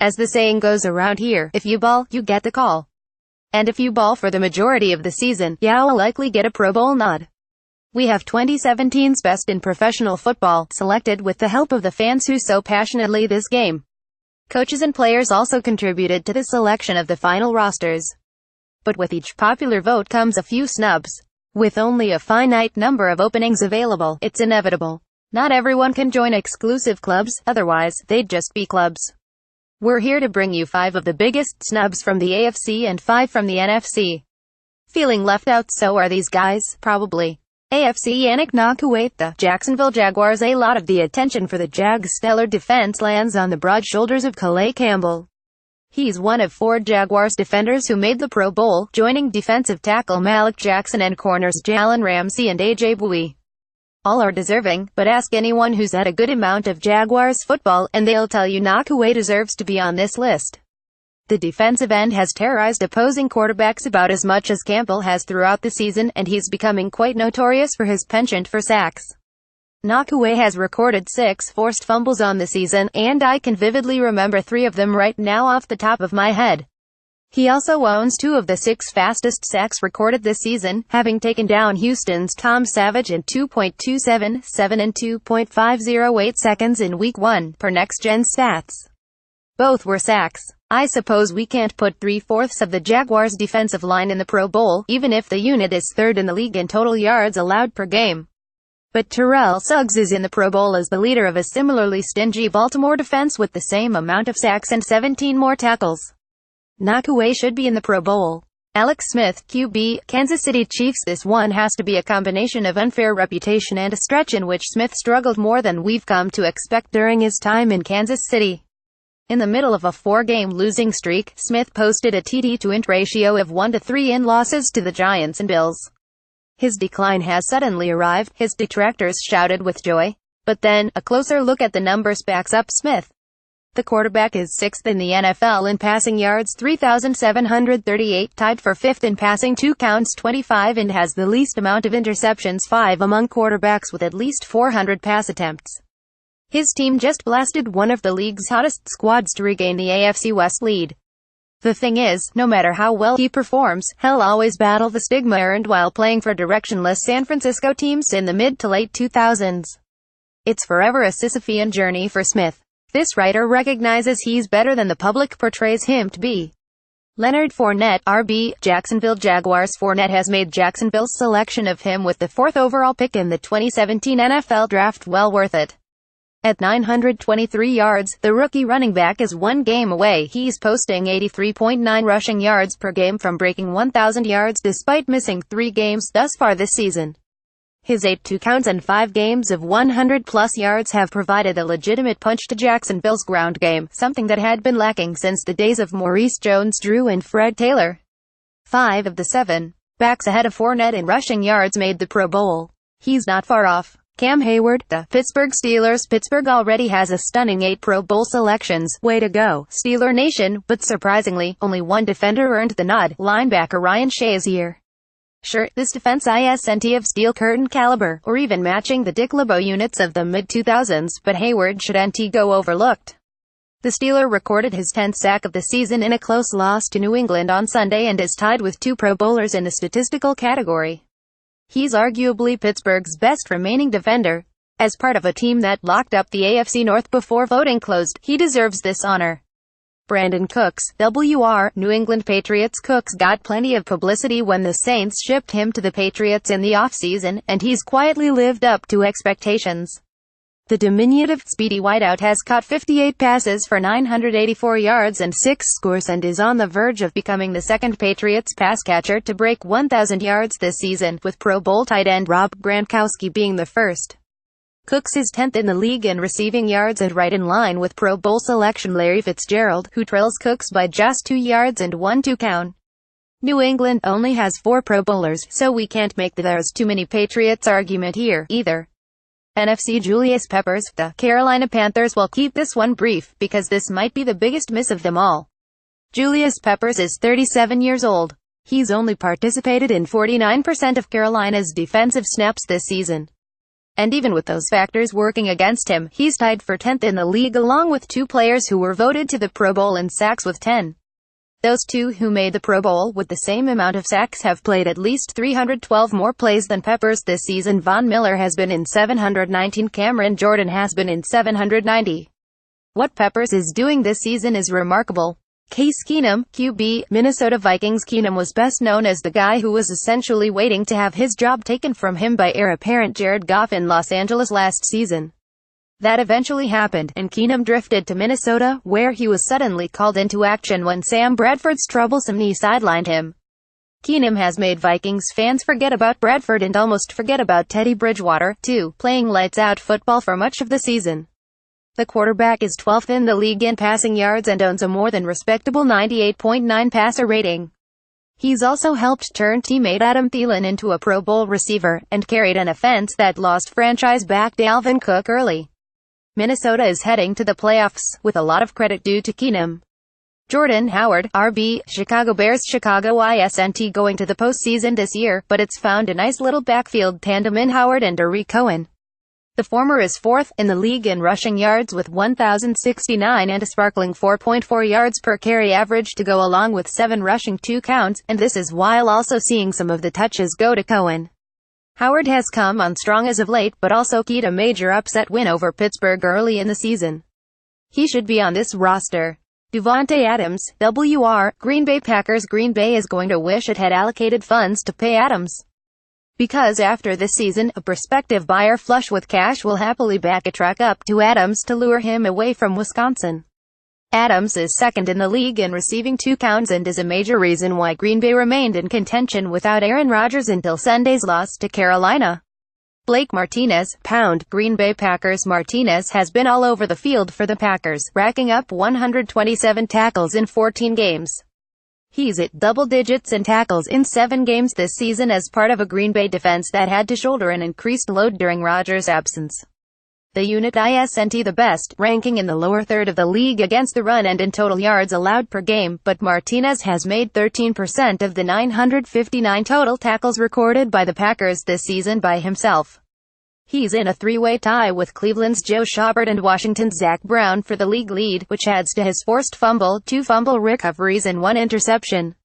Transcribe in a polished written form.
As the saying goes around here, if you ball, you get the call. And if you ball for the majority of the season, you'll likely get a Pro Bowl nod. We have 2017's best in professional football, selected with the help of the fans who so passionately this game. Coaches and players also contributed to the selection of the final rosters. But with each popular vote comes a few snubs. With only a finite number of openings available, it's inevitable. Not everyone can join exclusive clubs, otherwise, they'd just be clubs. We're here to bring you 5 of the biggest snubs from the AFC and 5 from the NFC. Feeling left out? So are these guys, probably. AFC Yannick Ngakoue, the Jacksonville Jaguars. A lot of the attention for the Jags' stellar defense lands on the broad shoulders of Calais Campbell. He's one of 4 Jaguars defenders who made the Pro Bowl, joining defensive tackle Malik Jackson and corners Jalen Ramsey and A.J. Bowie. All are deserving, but ask anyone who's had a good amount of Jaguars football, and they'll tell you Ngakoue deserves to be on this list. The defensive end has terrorized opposing quarterbacks about as much as Campbell has throughout the season, and he's becoming quite notorious for his penchant for sacks. Ngakoue has recorded 6 forced fumbles on the season, and I can vividly remember 3 of them right now off the top of my head. He also owns 2 of the 6 fastest sacks recorded this season, having taken down Houston's Tom Savage in 2.277 and 2.508 seconds in Week 1, per Next Gen Stats. Both were sacks. I suppose we can't put 3/4 of the Jaguars' defensive line in the Pro Bowl, even if the unit is 3rd in the league in total yards allowed per game. But Terrell Suggs is in the Pro Bowl as the leader of a similarly stingy Baltimore defense with the same amount of sacks and 17 more tackles. Ngakoue should be in the Pro Bowl. Alex Smith, QB, Kansas City Chiefs. This one has to be a combination of unfair reputation and a stretch in which Smith struggled more than we've come to expect during his time in Kansas City. In the middle of a 4-game losing streak, Smith posted a TD-to-int ratio of 1-3 in losses to the Giants and Bills. His decline has suddenly arrived, his detractors shouted with joy. But then, a closer look at the numbers backs up Smith. The quarterback is 6th in the NFL in passing yards, 3,738, tied for 5th in passing 2 counts 25, and has the least amount of interceptions, 5 among quarterbacks with at least 400 pass attempts. His team just blasted one of the league's hottest squads to regain the AFC West lead. The thing is, no matter how well he performs, he'll always battle the stigma earned while playing for directionless San Francisco teams in the mid to late 2000s. It's forever a Sisyphean journey for Smith. This writer recognizes he's better than the public portrays him to be. Leonard Fournette, RB, Jacksonville Jaguars. Fournette has made Jacksonville's selection of him with the 4th overall pick in the 2017 NFL Draft well worth it. At 923 yards, the rookie running back is 1 game away. He's posting 83.9 rushing yards per game from breaking 1,000 yards despite missing 3 games thus far this season. His 8 2-counts and 5 games of 100-plus yards have provided a legitimate punch to Jacksonville's ground game, something that had been lacking since the days of Maurice Jones-Drew and Fred Taylor. 5 of the 7 backs ahead of Fournette in rushing yards made the Pro Bowl. He's not far off. Cam Hayward, the Pittsburgh Steelers. Pittsburgh already has a stunning 8 Pro Bowl selections. Way to go, Steeler Nation. But surprisingly, only 1 defender earned the nod, linebacker Ryan Shazier. Sure, this defense isn't of steel curtain caliber, or even matching the Dick LeBeau units of the mid-2000s, but Hayward shouldn't go overlooked. The Steeler recorded his 10th sack of the season in a close loss to New England on Sunday and is tied with 2 Pro Bowlers in the statistical category. He's arguably Pittsburgh's best remaining defender. As part of a team that locked up the AFC North before voting closed, he deserves this honor. Brandon Cooks, WR, New England Patriots. Cooks got plenty of publicity when the Saints shipped him to the Patriots in the offseason, and he's quietly lived up to expectations. The diminutive, speedy wideout has caught 58 passes for 984 yards and 6 scores and is on the verge of becoming the 2nd Patriots pass catcher to break 1,000 yards this season, with Pro Bowl tight end Rob Gronkowski being the first. Cooks is 10th in the league in receiving yards and right in line with Pro Bowl selection Larry Fitzgerald, who trails Cooks by just 2 yards and 1 2-count. New England only has 4 Pro Bowlers, so we can't make the "there's too many Patriots" argument here, either. NFC Julius Peppers, the Carolina Panthers. Will keep this one brief, because this might be the biggest miss of them all. Julius Peppers is 37 years old. He's only participated in 49% of Carolina's defensive snaps this season. And even with those factors working against him, he's tied for 10th in the league along with two players who were voted to the Pro Bowl in sacks with 10. Those two who made the Pro Bowl with the same amount of sacks have played at least 312 more plays than Peppers this season. Von Miller has been in 719. Cameron Jordan has been in 790. What Peppers is doing this season is remarkable. Case Keenum, QB, Minnesota Vikings. Keenum was best known as the guy who was essentially waiting to have his job taken from him by heir apparent Jared Goff in Los Angeles last season. That eventually happened, and Keenum drifted to Minnesota, where he was suddenly called into action when Sam Bradford's troublesome knee sidelined him. Keenum has made Vikings fans forget about Bradford and almost forget about Teddy Bridgewater, too, playing lights-out football for much of the season. The quarterback is 12th in the league in passing yards and owns a more than respectable 98.9 passer rating. He's also helped turn teammate Adam Thielen into a Pro Bowl receiver, and carried an offense that lost franchise back Dalvin Cook early. Minnesota is heading to the playoffs, with a lot of credit due to Keenum. Jordan Howard, RB, Chicago Bears. Chicago isn't going to the postseason this year, but it's found a nice little backfield tandem in Howard and Tariq Cohen. The former is 4th in the league in rushing yards with 1,069 and a sparkling 4.4 yards per carry average to go along with 7 rushing touchdowns, and this is while also seeing some of the touches go to Cohen. Howard has come on strong as of late, but also keyed a major upset win over Pittsburgh early in the season. He should be on this roster. Davante Adams, WR, Green Bay Packers. Green Bay is going to wish it had allocated funds to pay Adams. Because after this season, a prospective buyer flush with cash will happily back a truck up to Adams to lure him away from Wisconsin. Adams is 2nd in the league in receiving touchdowns and is a major reason why Green Bay remained in contention without Aaron Rodgers until Sunday's loss to Carolina. Blake Martinez, pound, Green Bay Packers. Martinez has been all over the field for the Packers, racking up 127 tackles in 14 games. He's at double digits in tackles in 7 games this season as part of a Green Bay defense that had to shoulder an increased load during Rodgers' absence. The unit isn't the best, ranking in the lower third of the league against the run and in total yards allowed per game, but Martinez has made 13% of the 959 total tackles recorded by the Packers this season by himself. He's in a 3-way tie with Cleveland's Joe Schobert and Washington's Zach Brown for the league lead, which adds to his forced fumble, 2 fumble recoveries and 1 interception.